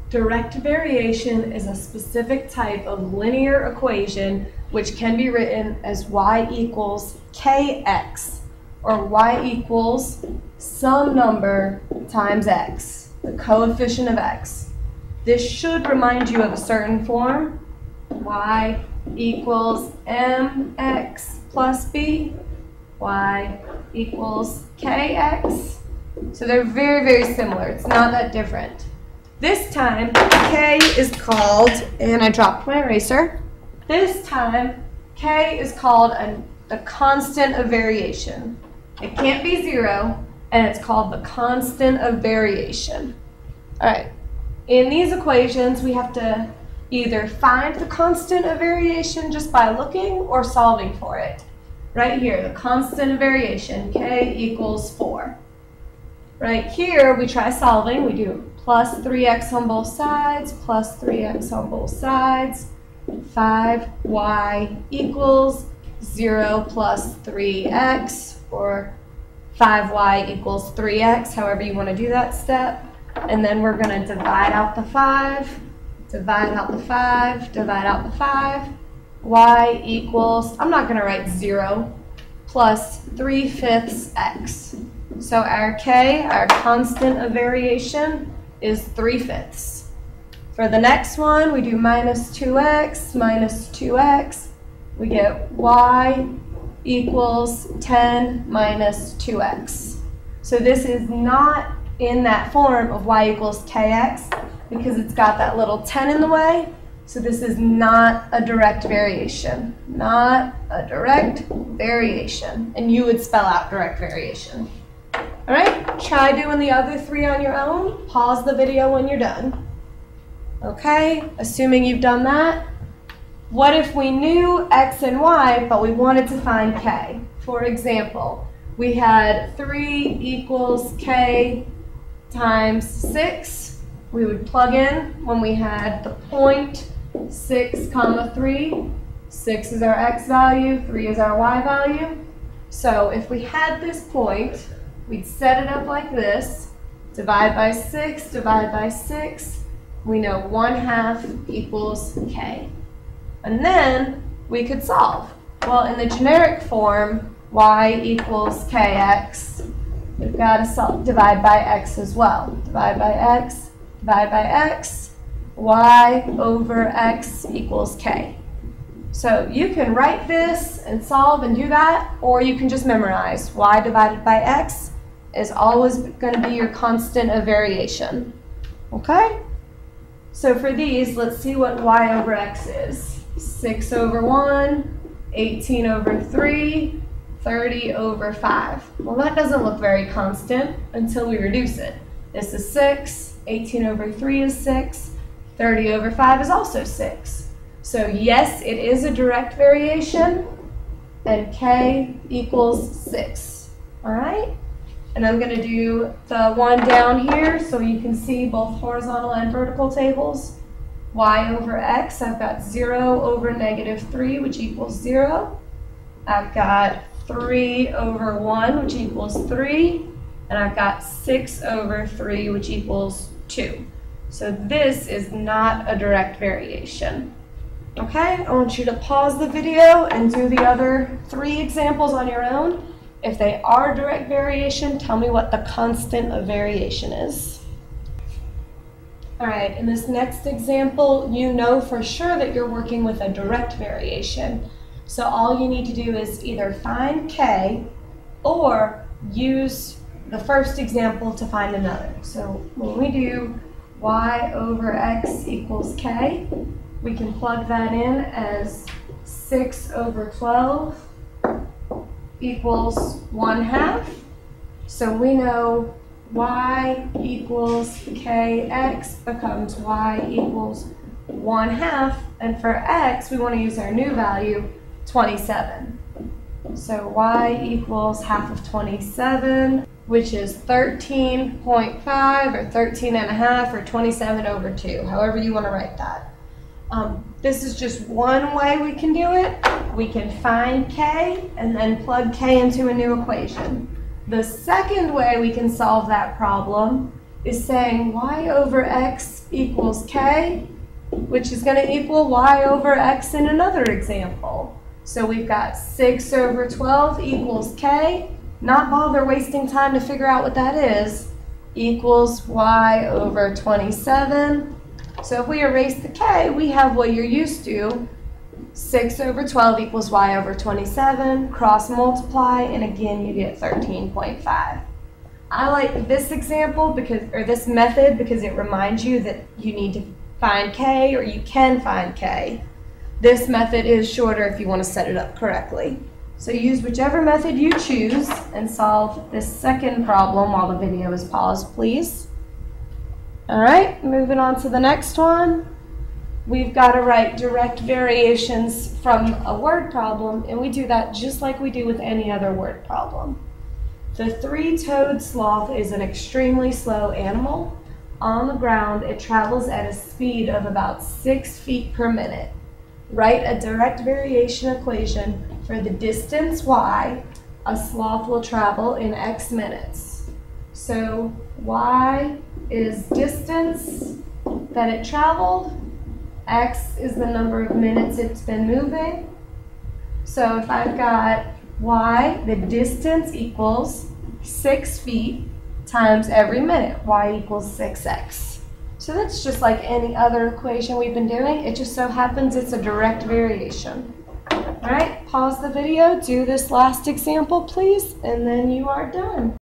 Direct variation is a specific type of linear equation which can be written as y equals kx, or y equals some number times x, the coefficient of x. This should remind you of a certain form, y equals mx plus b, y equals kx. So they're very, very similar. It's not that different. This time, k is called, and I dropped my eraser. This time, k is called the constant of variation. It can't be 0, and it's called the constant of variation. All right, in these equations, we have to either find the constant of variation just by looking or solving for it. Right here, the constant of variation, k equals 4. Right here, we try solving. We do plus 3x on both sides, plus 3x on both sides. 5y equals 0 plus 3x, or 5y equals 3x, however you want to do that step. And then we're going to divide out the 5, divide out the 5, divide out the 5. Y equals, I'm not going to write 0, plus 3/5 x. So our k, our constant of variation, is 3/5. For the next one, we do minus 2x, minus 2x. We get y equals 10 minus 2x. So this is not in that form of y equals kx because it's got that little 10 in the way. So this is not a direct variation. Not a direct variation. And you would spell out direct variation. All right, try doing the other 3 on your own. Pause the video when you're done. Okay, assuming you've done that. What if we knew x and y, but we wanted to find k? For example, we had 3 equals k times 6. We would plug in when we had the point 6 comma 3. 6 is our x value, 3 is our y value. So if we had this point, we'd set it up like this. Divide by 6, divide by 6. We know 1/2 equals k. And then we could solve. Well, in the generic form, y equals kx, we've got to divide by x as well. Divide by x, divide by x, y over x equals k. So you can write this and solve and do that, or you can just memorize y divided by x is always going to be your constant of variation. Okay? So for these, let's see what y over x is. 6 over 1, 18 over 3, 30 over 5. Well, that doesn't look very constant until we reduce it. This is 6, 18 over 3 is 6, 30 over 5 is also 6. So yes, it is a direct variation, and k equals 6. All right? And I'm going to do the one down here so you can see both horizontal and vertical tables. Y over x, I've got 0 over -3, which equals 0. I've got 3 over 1, which equals 3. And I've got 6 over 3, which equals 2. So this is not a direct variation. Okay, I want you to pause the video and do the other 3 examples on your own. If they are direct variation, tell me what the constant of variation is. All right, in this next example, you know for sure that you're working with a direct variation. So all you need to do is either find k or use the first example to find another. So when we do y over x equals k, we can plug that in as 6 over 12 equals 1/2. So we know y equals kx becomes y equals 1/2, and for x we want to use our new value, 27. So y equals half of 27, which is 13.5 or 13.5 or 27 over 2, however you want to write that. This is just one way we can do it. We can find k and then plug k into a new equation. The second way we can solve that problem is saying y over x equals k, which is going to equal y over x in another example. So we've got 6 over 12 equals k, not bother wasting time to figure out what that is, equals y over 27. So if we erase the k, we have what you're used to. 6 over 12 equals y over 27, cross multiply, and again you get 13.5. I like this example or this method because it reminds you that you need to find k, or you can find k. This method is shorter if you want to set it up correctly. So use whichever method you choose and solve this second problem while the video is paused, please. All right, moving on to the next one. We've got to write direct variations from a word problem, and we do that just like we do with any other word problem. The three-toed sloth is an extremely slow animal. On the ground, it travels at a speed of about 6 feet per minute. Write a direct variation equation for the distance y a sloth will travel in x minutes. So y is distance that it traveled, x is the number of minutes it's been moving. So if I've got y, the distance equals 6 feet times every minute, y equals 6x. So that's just like any other equation we've been doing. It just so happens it's a direct variation. All right, pause the video, do this last example, please, and then you are done.